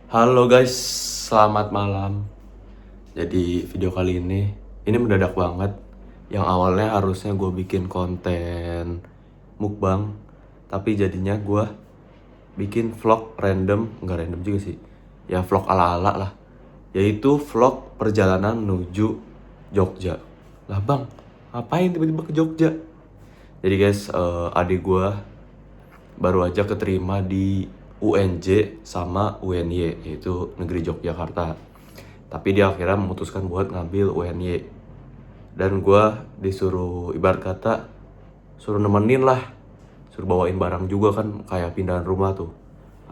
Halo guys, selamat malam. Jadi video kali ini mendadak banget. Yang awalnya harusnya gue bikin konten mukbang, tapi jadinya gue bikin vlog random, nggak random juga sih. Ya vlog ala-ala lah. Yaitu vlog perjalanan menuju Jogja. Lah bang, ngapain tiba-tiba ke Jogja? Jadi guys, adik gue baru aja keterima di UNJ sama UNY, yaitu Negeri Yogyakarta. Tapi dia akhirnya memutuskan buat ngambil UNY. Dan gue disuruh, ibarat kata, suruh nemenin lah. Suruh bawain barang juga kan, kayak pindahan rumah tuh.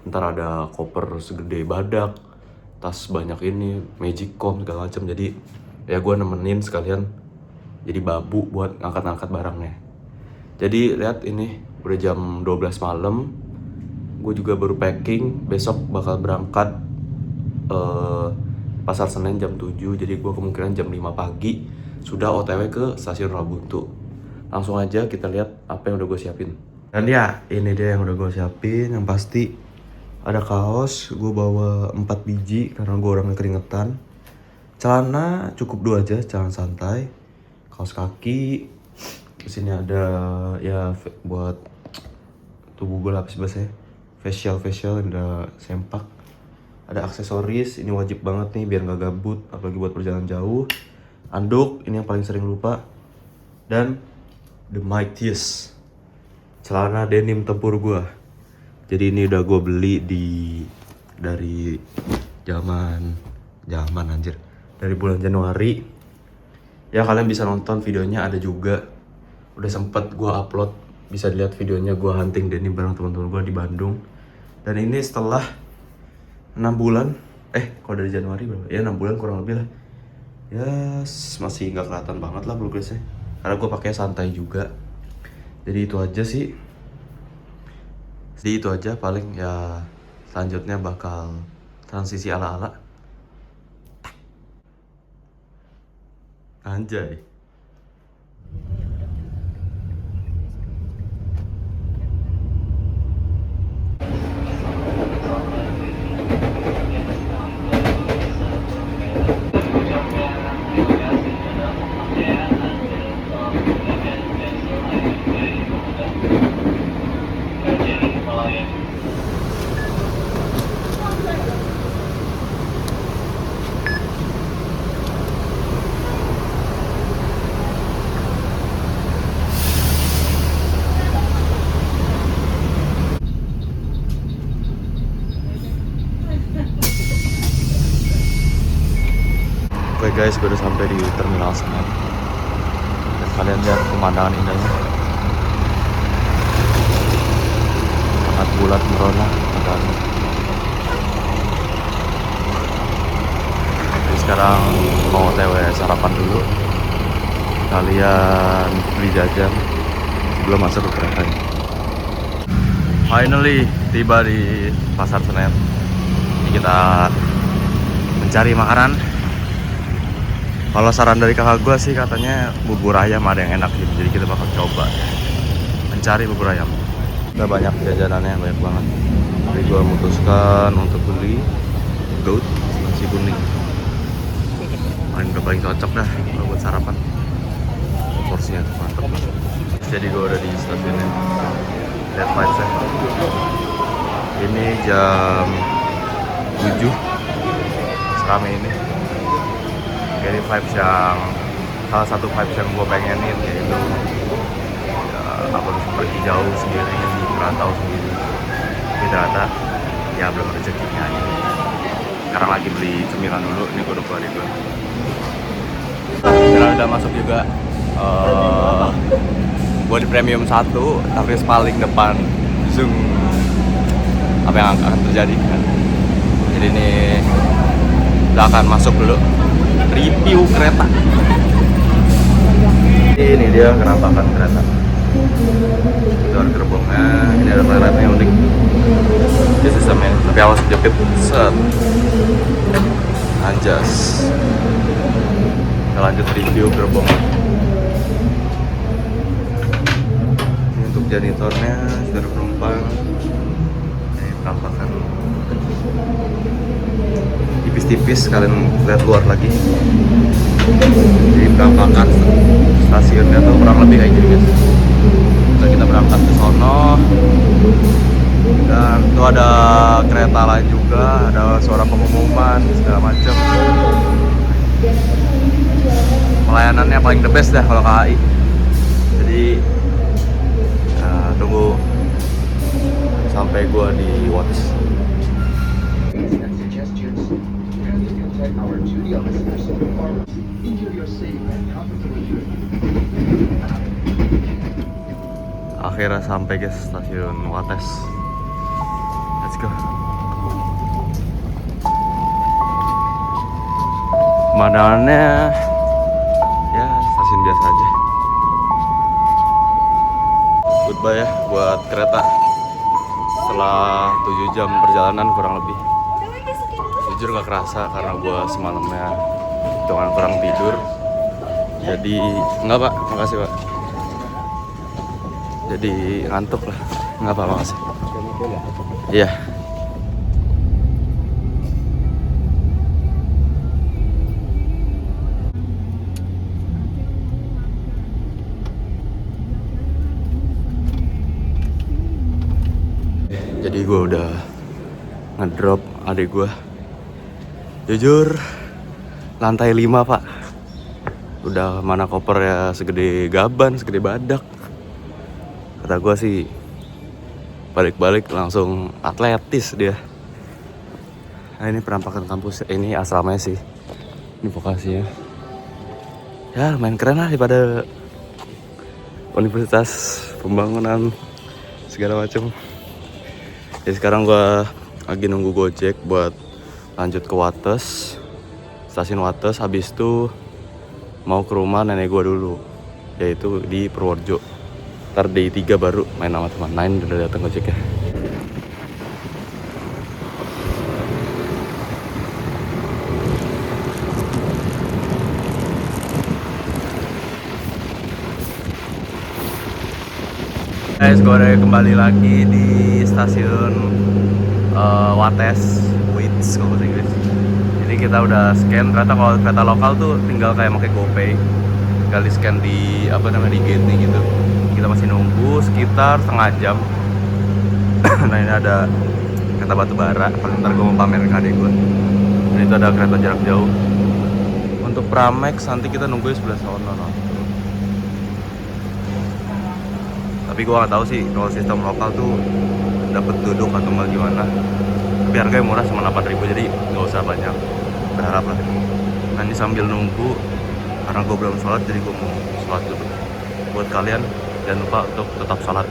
Ntar ada koper segede badak, tas banyak ini, magicom segala macam. Jadi ya gue nemenin sekalian jadi babu buat ngangkat-ngangkat barangnya. Jadi lihat ini udah jam 12 malam. Gue juga baru packing, besok bakal berangkat Pasar Senen jam 7. Jadi gue kemungkinan jam 5 pagi sudah OTW ke stasiun Rawabuntu. Langsung aja kita lihat apa yang udah gue siapin. Dan ya, ini dia yang udah gue siapin. Yang pasti ada kaos, gue bawa 4 biji karena gue orangnya keringetan. Celana cukup 2 aja, celana santai. Kaos kaki. Di sini ada ya buat tubuh gue lapis basah. Facial ada sempak. Ada aksesoris, ini wajib banget nih biar nggak gabut, apalagi buat perjalanan jauh. Anduk, ini yang paling sering lupa. Dan the mightiest celana denim tempur gue. Jadi ini udah gue beli dari zaman anjir, dari bulan Januari. Ya kalian bisa nonton videonya, ada juga. Udah sempet gue upload, bisa dilihat videonya gue hunting denim bareng teman-teman gue di Bandung. Dan ini setelah 6 bulan, kalau dari Januari berapa? Ya 6 bulan kurang lebih lah. Ya masih nggak kelihatan banget lah progresnya, karena gue pakai santai juga. Jadi itu aja sih. Jadi itu aja paling ya. Selanjutnya bakal transisi ala-ala. Anjay. Oke guys, gue udah sampai di terminal Senen. Dan kalian lihat pemandangan indahnya. Sangat bulat merona dan jadi sekarang mau OTW sarapan dulu. Kalian beli jajan sebelum masuk ke kereta ini. Finally tiba di Pasar Senen. Jadi kita mencari makanan. Kalau saran dari kakak gue sih katanya bubur ayam ada yang enak gitu. Jadi kita bakal coba mencari bubur ayam. Udah banyak jajanannya, banyak banget. Jadi gue memutuskan untuk beli goat nasi kuning. Udah paling cocok dah kalau buat sarapan. Porsinya tuh mantep. Jadi gue udah di stasiunnya. Lihat vibes-nya. Ini jam 7. Serame ini. Jadi vibes yang salah satu vibes yang gue pengenin, yaitu ya, aku harus pergi jauh sendiri, merantau sendiri. Tapi ternyata ya belum rezekinya aja. Sekarang lagi beli cemilan dulu, ini gue udah keluar itu. Sekarang udah masuk juga. Gue di premium 1, tapi paling depan. Zoom. Apa yang akan terjadi kan? Jadi ini udah akan masuk dulu. Review kereta. Ini dia kenampakan kereta. Itu ada gerbongnya. Ini ada kereta yang unik. Ini sistemnya, tapi awas kejepit. Set. Anjas. Kita lanjut review gerbongnya. Ini untuk janitornya, saudara penumpang. Ini penampakan. tipis-tipis, kalian lihat luar lagi. Jadi penampakan stasiunnya tuh kurang lebih kayak gini guys. Nah, kita berangkat ke sono dan tuh ada kereta lain juga, ada suara pengumuman segala macem. Pelayanannya paling the best dah kalau KAI. Jadi tunggu sampai gua di Watch. Akhirnya sampai guys, stasiun Wates. Let's go. Pemandangannya ya stasiun biasa aja. Goodbye ya buat kereta. Setelah 7 jam perjalanan kurang lebih. Jujur gak kerasa karena gue semalamnya hitungan kurang tidur. Jadi enggak pak, makasih pak. Jadi ngantuk lah, enggak apa, makasih. Iya. Jadi gue udah ngedrop adik gue. Jujur lantai 5 pak. Udah mana koper ya segede gaban, segede badak. Kata gue sih balik-balik langsung atletis dia. Nah ini penampakan kampus, ini asramanya sih. Ini vokasinya. Ya main keren lah daripada Universitas Pembangunan segala macam. Jadi sekarang gue lagi nunggu Gojek buat lanjut ke Wates, stasiun Wates. Habis itu mau ke rumah nenek gue dulu, yaitu di Purworejo. Ntar di 3 baru main sama teman lain. Udah datang Gojeknya. Guys, gue udah kembali lagi di stasiun Wates, kalau bahasa Inggris. Jadi kita udah scan, ternyata kalau kereta lokal tuh tinggal kayak pakai GoPay, tinggal di scan di di gate gitu. Kita masih nunggu sekitar setengah jam. Nah ini ada kereta Batubara, paling ntar gue mau pamerin ke adik gue. Dan itu ada kereta jarak jauh. Untuk Pramex nanti kita nunggu sebelah sono. Tapi gue nggak tahu sih kalau sistem lokal tuh dapat duduk atau nggak gimana. Tapi harganya murah, cuma 8.000, jadi nggak usah banyak berharap lah. Nah ini sambil nunggu, karena gue belum sholat, jadi gue mau sholat dulu. Buat kalian jangan lupa untuk tetap sholat.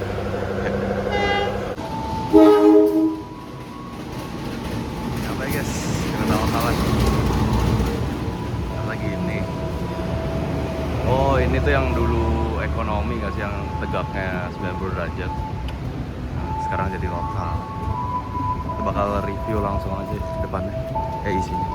Sampai guys, kereta lokalan lagi ini. Oh ini tuh yang dulu ekonomi nggak sih, yang tegaknya 90 derajat. Nah, sekarang jadi lokal. Kita bakal review langsung aja di depannya, isinya.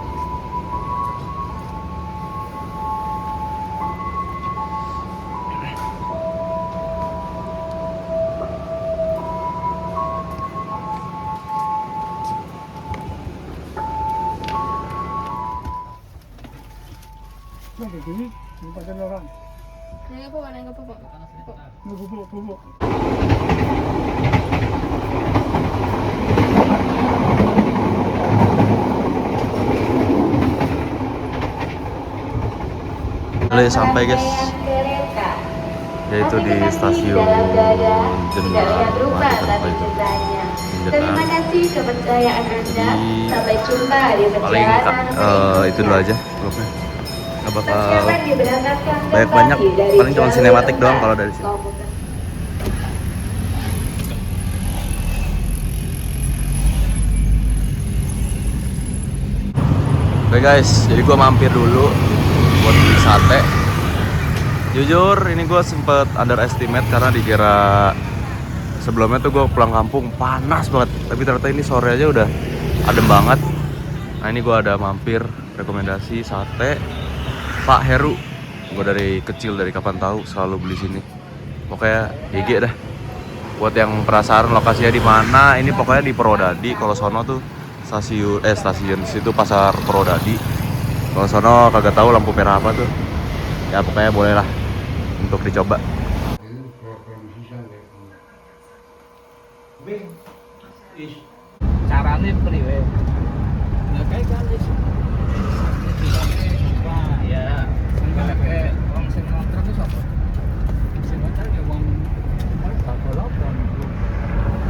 Ini pakai orang. Naik apa, Pak? Bubuk. Udah sampai guys, yaitu di stasiun Jenar. Terima kasih kepercayaan Anda. Sampai jumpa di Paling perjalanan itu dulu aja vlognya. Nggak bakal Persiapan diberangkatkan banyak, kembali dari paling cuma jalur sinematik doang Lembang. kalau dari sini. Oke guys, jadi gue mampir dulu buat beli sate. Jujur ini gue sempet underestimate karena dikira sebelumnya tuh gue pulang kampung panas banget, tapi ternyata ini sore aja udah adem banget. Nah ini gue ada mampir rekomendasi sate Pak Heru. Gue dari kecil, dari kapan tahu selalu beli sini. Pokoknya GG dah. Buat yang penasaran lokasinya di mana, ini pokoknya di Purwodadi. Kalau sono tuh stasiun situ pasar Purwodadi. Kalau sono kagak tahu lampu merah apa tuh. Ya pokoknya boleh lah untuk dicoba. Carane priwe? Lah kae kan wis ya, sing wong sing kontrak iki sapa? Sing kontrak ya wong balap-balapan.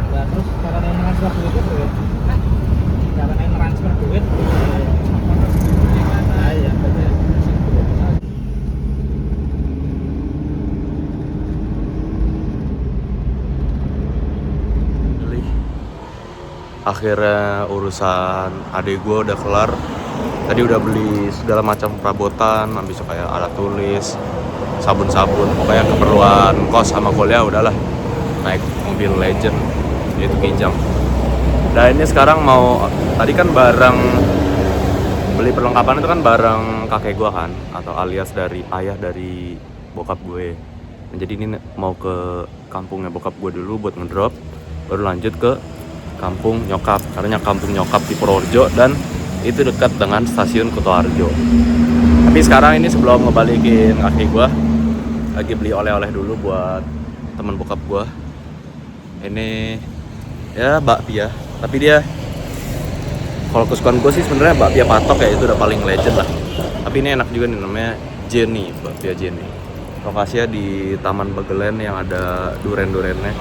Lah terus carane transfer duit itu ya? Carane transfer duit. Ah iya, betul. Akhirnya urusan adik gue udah kelar. Tadi udah beli segala macam perabotan, habis itu kayak alat tulis, sabun-sabun, pokoknya keperluan kos sama kuliah udahlah. Naik mobil Legend, yaitu Kijang. Dan ini sekarang mau, tadi kan barang beli perlengkapan itu kan barang kakek gue kan, atau alias dari ayah dari bokap gue. Nah, jadi ini mau ke kampungnya bokap gue dulu buat ngedrop, baru lanjut ke kampung nyokap, karena kampung nyokap di Purworejo dan itu dekat dengan stasiun Kutoarjo. Tapi sekarang ini sebelum ngebalikin kaki gue, lagi beli oleh-oleh dulu buat temen bokap gue. Ini ya bakpia, tapi dia kalau kesukaan gue sih sebenarnya bakpia patok ya, itu udah paling legend lah. Tapi ini enak juga nih, namanya Jenny, bakpia Jenny. Lokasinya di Taman Bagelen yang ada duren-durennya.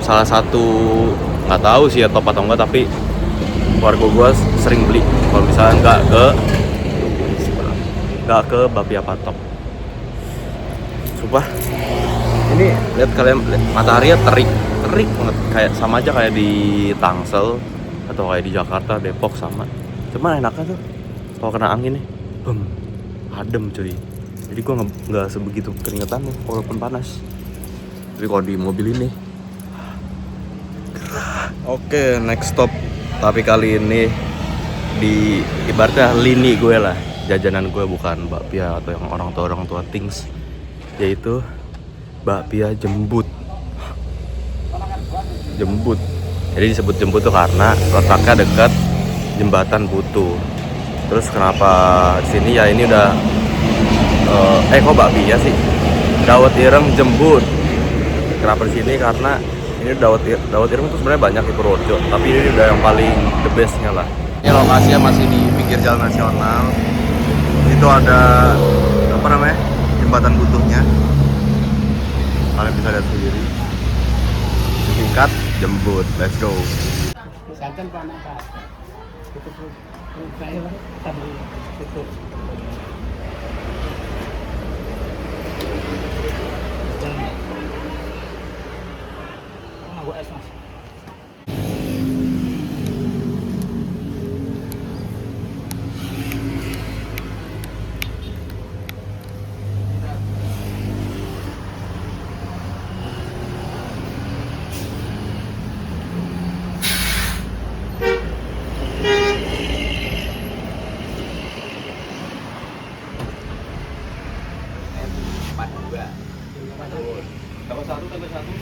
Salah satu, nggak tahu sih ya top atau enggak, tapi keluarga gue sering beli kalau misalnya nggak ke bakpia patok. Sumpah ini lihat kalian, mataharinya terik banget, kayak sama aja kayak di Tangsel atau kayak di Jakarta, Depok sama. Cuman enaknya tuh kalau kena angin nih, adem cuy. Jadi gue nggak sebegitu keringetan nih walaupun panas. Tapi kalau di mobil ini, oke, next stop. Tapi kali ini di ibaratnya lini gue lah, jajanan gue bukan bakpia atau yang orang tua things, yaitu bakpia Jembut. Jadi disebut Jembut tuh karena letaknya dekat jembatan Butuh. Terus kenapa di sini ya, ini udah kok bakpia sih? Dawet Ireng Jembut. Kenapa di sini? Karena ini dawet ireng tuh sebenarnya banyak di Purworejo, tapi ini udah yang paling the bestnya lah. Ini lokasinya masih di pinggir jalan nasional. Itu ada apa namanya, jembatan Butuhnya. Kalian bisa lihat sendiri. Singkat Jembut, let's go. Santan panas Pak. Tutup saya tadi tutup. Gua es mas.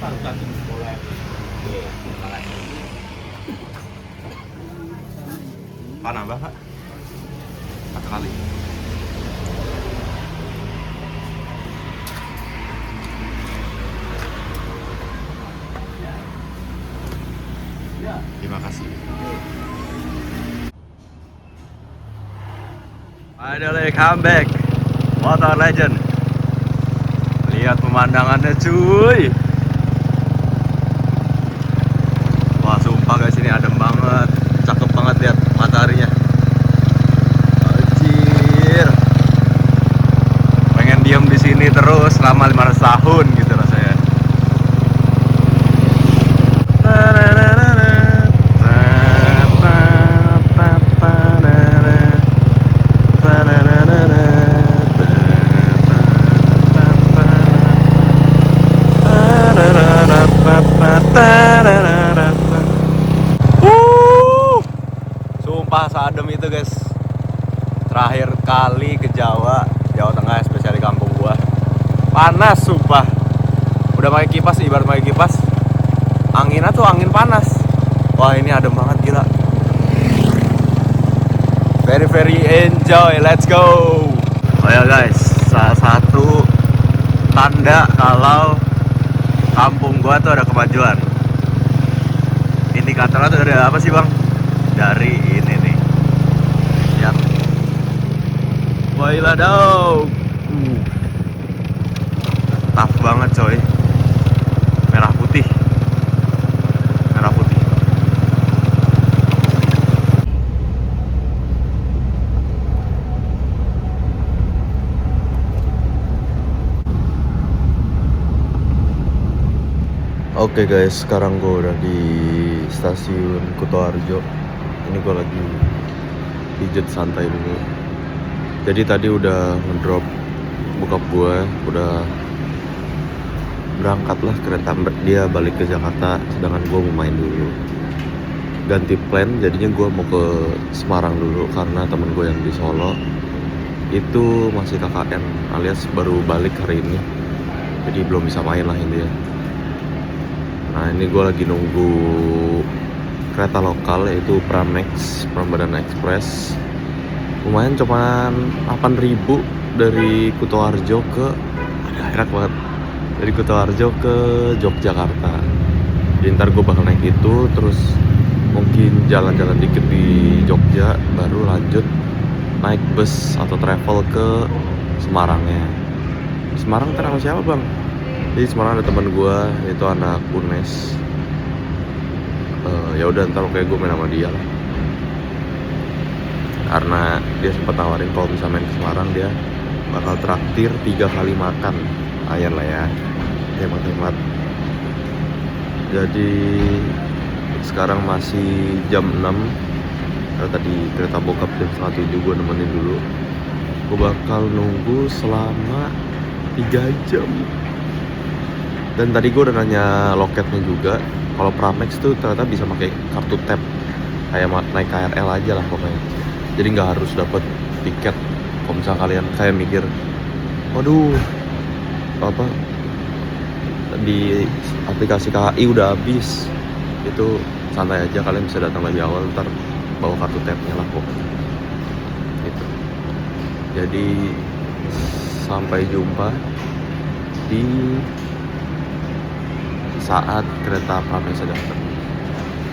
Tambah satu boleh. Pak nambah Pak? 4 kali. Terima kasih. Finally come back, Motor Legend. Lihat pemandangannya cuy. Wah sumpah guys, ini adem banget, cakep banget lihat mataharinya. Anjir, pengen diem di sini terus selama 500 tahun gitu rasanya. Sumpah seadem itu guys. Terakhir kali ke Jawa Tengah, spesial di kampung gua. Panas sumpah. Udah pakai kipas, ibarat pakai kipas. Anginnya tuh angin panas. Wah ini adem banget gila. very enjoy, let's go. Oh ya guys, salah satu tanda kalau kampung gua tuh ada kemajuan. Indikatornya tuh ada apa sih bang? Dari ini nih. Lihat. Wailah dong. Tough banget coy. Merah putih. Merah putih. Oke guys, sekarang gue udah di stasiun Kutoarjo. Ini gue lagi pijet santai dulu. Jadi tadi udah ngedrop bokap gue, udah berangkat lah kereta dia balik ke Jakarta, sedangkan gue mau main dulu. Ganti plan, jadinya gue mau ke Semarang dulu karena temen gue yang di Solo itu masih KKN alias baru balik hari ini, jadi belum bisa main lah intinya. Nah ini gue lagi nunggu kereta lokal yaitu Pramex, Prambanan Express. Lumayan cuman 8.000 dari Kutoarjo ke, enak banget, dari Kutoarjo ke Yogyakarta. Jadi ntar gue bakal naik itu, terus mungkin jalan-jalan dikit di Jogja, baru lanjut naik bus atau travel ke Semarangnya. Semarang ntar sama siapa bang? Jadi Semarang ada teman gue, yaitu anak UNES. Ya udah ntar kayak gue main sama dia lah. Karena dia sempat nawarin kalau bisa main ke Semarang dia bakal traktir 3 kali makan. Ayan lah ya, hemat-hemat. Jadi sekarang masih jam 6. Karena tadi kereta bokap jam 6:30 gue nemenin dulu. Gue bakal nunggu selama 3 jam. Dan tadi gue udah nanya loketnya juga, kalau Pramex tuh ternyata bisa pakai kartu tap, kayak naik KRL aja lah pokoknya. Jadi nggak harus dapat tiket. Kalau misalnya kalian kayak mikir, waduh, apa di aplikasi KAI udah habis, itu santai aja, kalian bisa datang lebih awal, ntar bawa kartu tapnya lah pokoknya. Gitu. Jadi sampai jumpa di saat kereta Pramex datang.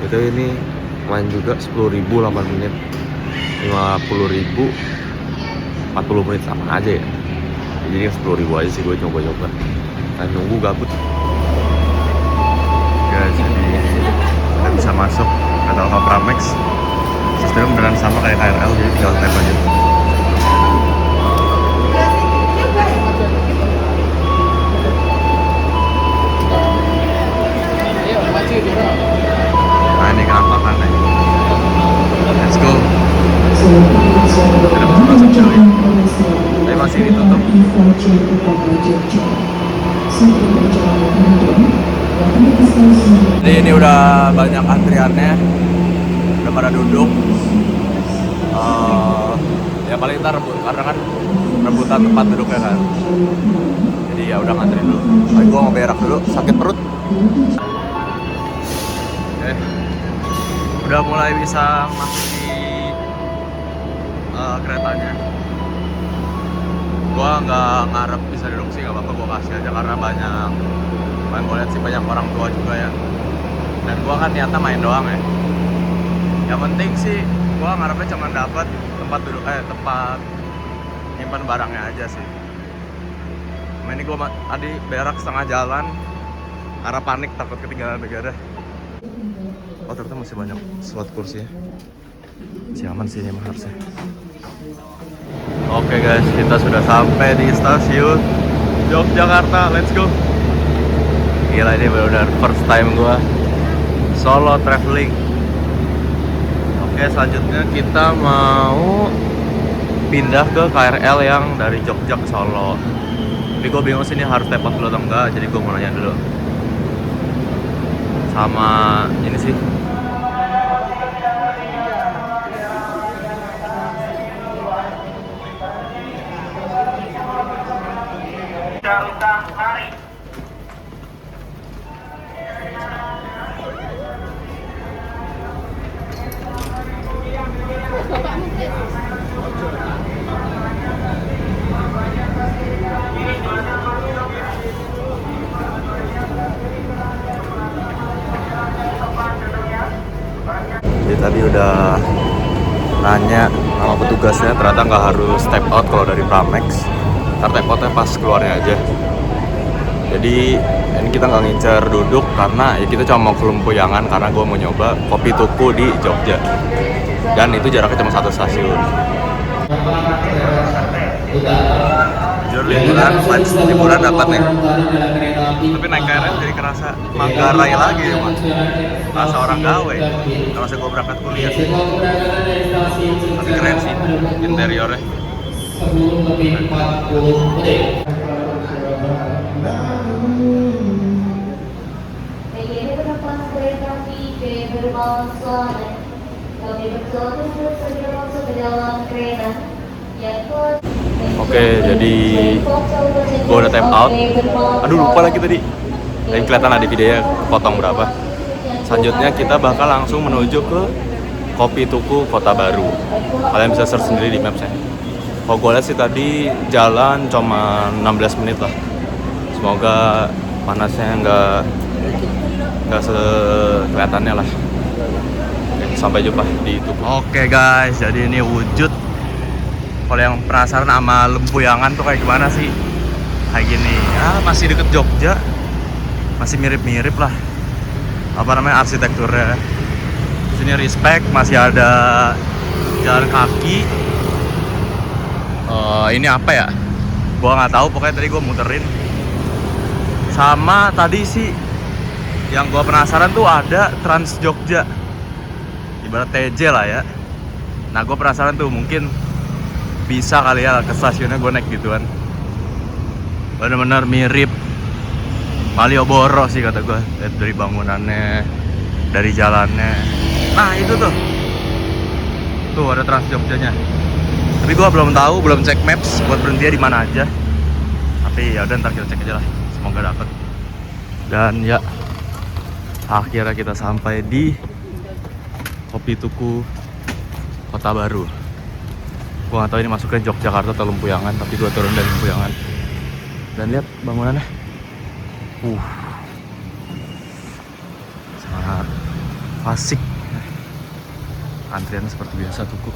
Itu ini main juga 10.000 8 menit, 50.000 40 menit sama aja ya. Jadi 10.000 aja sih gue coba-coba. Dan nunggu gabut. Guys, jadi kita bisa masuk kereta lokal Pramex. Sistemnya beneran sama kayak KRL, jadi tinggal tap aja. Nah ini kenampakannya. Let's go. Kita mau masuk coy. Tapi masih ditutup. Jadi ini udah banyak antriannya, udah pada duduk. Ya paling ntar karena kan rebutan tempat duduknya kan. Jadi ya udah ngantri dulu. Tapi gua mau berak dulu, sakit perut. Udah mulai bisa masuk di keretanya. Gua nggak ngarep bisa duduk sih, nggak apa-apa, gua kasih aja karena banyak gue lihat sih banyak orang tua juga ya. Dan gua kan niatnya main doang ya. Yang penting sih gua ngarepnya cuma dapat tempat duduk, tempat nyimpan barangnya aja sih. Ini gua tadi berak setengah jalan karena panik takut ketinggalan negara. Oh ternyata masih banyak slot kursi ya. Masih aman sih ini mah harusnya. Oke guys, kita sudah sampai di stasiun Yogyakarta. Let's go. Gila, ini benar-benar first time gua solo traveling. Oke, selanjutnya kita mau pindah ke KRL yang dari Jogja ke Solo. Tapi gue bingung sih ini harus tepat dulu atau enggak, jadi gue mau nanya dulu sama ini sih. Jadi tadi udah nanya sama petugasnya, ternyata nggak harus step out kalau dari Pramex. Ntar step outnya pas keluarnya aja. Jadi ini kita nggak ngincer duduk karena ya kita cuma mau ke Lempuyangan karena gue mau nyoba kopi tuku di Jogja. Dan itu jaraknya cuma 1 stasiun. Jujur liburan dapat nih. Tapi naik KRL jadi kerasa Manggarai lagi ya mas. Kerasa orang gawe. Kerasa gue berangkat kuliah. Tapi keren sih interiornya. Bagi penumpang kereta api gerbang Selamat, kami bertolak segera masuk ke dalam kereta. Oke, jadi gue udah tap out. Aduh lupa lagi tadi. Tadi kelihatan ada videonya potong berapa. Selanjutnya kita bakal langsung menuju ke Kopi Tuku Kota Baru. Kalian bisa search sendiri di maps-nya. Kalau gue lihat sih tadi jalan cuma 16 menit lah. Semoga panasnya nggak sekelihatannya lah. Sampai jumpa di Tuku. Oke guys, jadi ini wujud. Kalau yang penasaran sama Lempuyangan tuh kayak gimana sih? Kayak gini, ya masih deket Jogja. Masih mirip-mirip lah. Apa namanya arsitekturnya. Sini respect, masih ada jalan kaki. Ini apa ya? Gua nggak tahu, pokoknya tadi gua muterin. Sama tadi sih yang gua penasaran tuh ada Trans Jogja. Ibarat TJ lah ya. Nah gua penasaran tuh mungkin bisa kali ya ke stasiunnya gue naik gituan. Bener-bener mirip Malioboro sih kata gue. Lihat dari bangunannya, dari jalannya. Nah itu tuh ada Trans Jogjanya. Tapi gue belum tahu, belum cek maps buat berhenti di mana aja. Tapi ya udah ntar kita cek aja lah. Semoga dapet. Dan ya akhirnya kita sampai di Kopi Tuku Kota Baru. Gue gak tahu ini masuknya Yogyakarta atau Lempuyangan, tapi gue turun dari Lempuyangan. Dan lihat bangunannya. Sangat klasik. Antriannya seperti biasa tuku.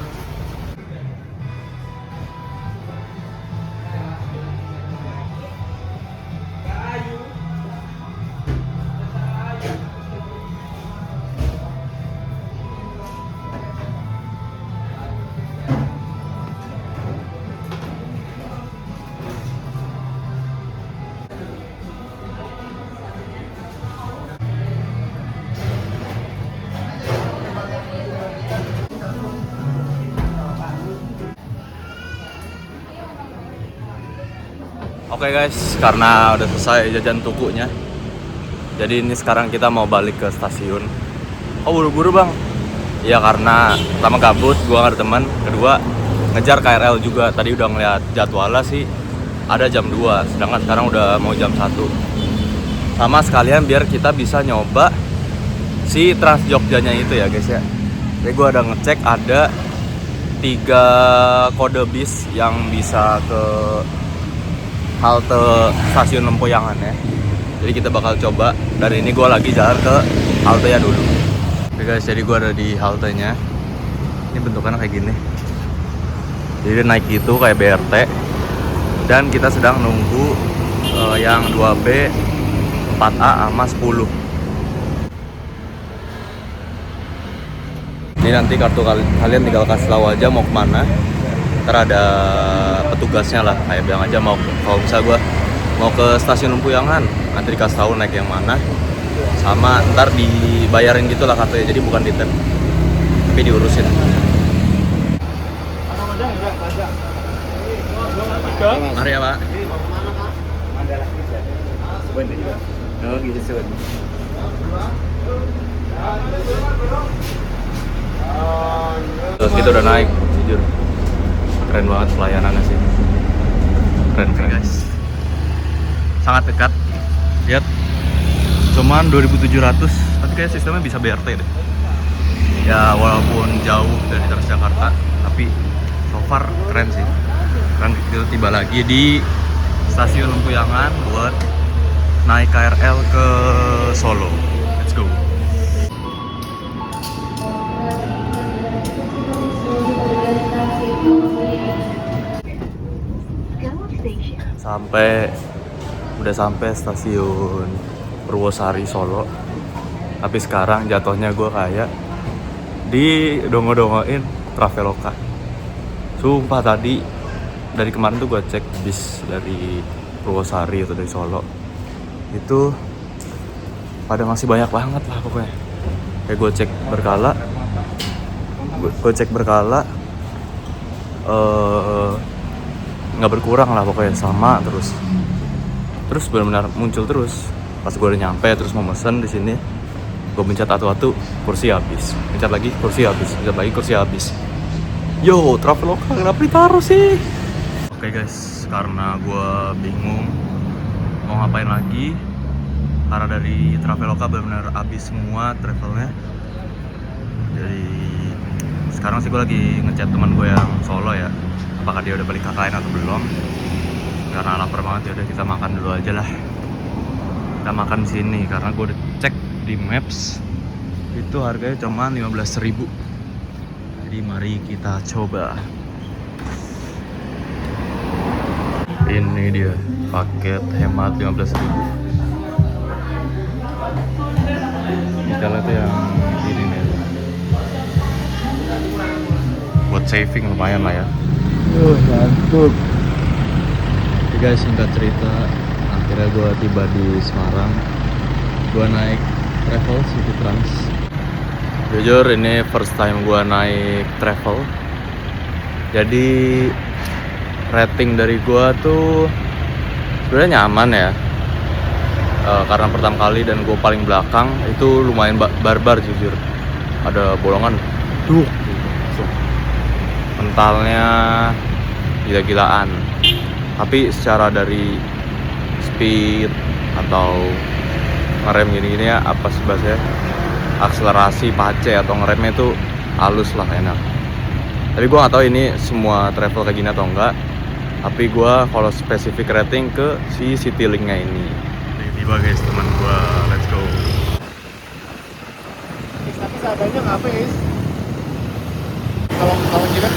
Oke guys, karena udah selesai jajan tukunya, jadi ini sekarang kita mau balik ke stasiun. Oh buru-buru bang? Iya karena pertama gabut, gua gak ada teman. Kedua ngejar KRL juga. Tadi udah ngeliat jadwalnya sih ada jam 2, sedangkan sekarang udah mau jam 1. Sama sekalian biar kita bisa nyoba si Trans Jogjanya itu ya guys ya. Jadi gua ada ngecek ada 3 kode bis yang bisa ke halte stasiun Lempuyangan ya. Jadi kita bakal coba. Dan ini gue lagi jalan ke haltenya dulu. Oke guys, jadi gue ada di haltenya. Ini bentukannya kayak gini. Jadi naik gitu kayak BRT. Dan kita sedang nunggu yang 2B, 4A sama 10. Ini nanti kartu kalian tinggal kasih tahu aja mau kemana. Ntar ada petugasnya lah, kayak bilang aja mau, kalau misalnya gue mau ke stasiun Lempuyangan, nanti dikasih tahu naik yang mana, sama ntar dibayarin gitu lah kartunya, jadi bukan ditip, tapi diurusin. Mari ya pak. Oh gitu sih. Terus kita udah naik, jujur. Keren banget pelayanannya sih. Keren guys. Sangat dekat. Lihat. Cuman 2.700, tapi kayak sistemnya bisa BRT deh. Ya walaupun jauh dari Transjakarta, tapi so far keren sih. Kan kita tiba lagi di stasiun Lempuyangan buat naik KRL ke Solo. Let's go. Udah sampai stasiun Purwosari Solo. Tapi sekarang jatuhnya gue kayak dongo-dongoin Traveloka. Sumpah tadi dari kemarin tuh gue cek bis dari Purwosari atau dari Solo itu pada masih banyak banget lah pokoknya. Kayak gue cek berkala nggak berkurang lah pokoknya, sama terus benar-benar muncul terus. Pas gue udah nyampe terus mau mesen di sini, gue pencet atu-atu, kursi habis. Pencet lagi, kursi habis. Pencet lagi, kursi habis. Yo, Traveloka kenapa ditaruh sih? Oke guys, karena gue bingung mau ngapain lagi, karena dari Traveloka benar-benar habis semua travelnya. Jadi sekarang sih gue lagi ngechat teman gue yang Solo ya, apakah dia udah balik KKN atau belum. Karena lapar banget, ya udah kita makan dulu aja lah. Kita makan sini karena gue udah cek di Maps itu harganya cuma 15.000. Jadi mari kita coba. Ini dia paket hemat 15.000. Misalnya tuh yang ini nih, buat saving lumayan lah ya. Mantap. Oke guys, singkat cerita, akhirnya gue tiba di Semarang. Gue naik travel City Trans. Jujur ini first time gue naik travel. Jadi rating dari gue tuh sebenarnya nyaman ya. Karena pertama kali dan gue paling belakang, itu lumayan barbar jujur. Ada bolongan, mentalnya gila-gilaan. Tapi secara dari speed atau ngerem gini-gini ya, apa sih bahasanya, akselerasi, pace atau ngeremnya itu halus lah, enak. Tapi gue gak tahu ini semua travel kayak gini atau enggak. Tapi gue kalau spesifik rating ke si Citylink-nya ini. Tiba guys, teman gue, let's go. Tapi seadanya nggak apa, Is? Kalau kita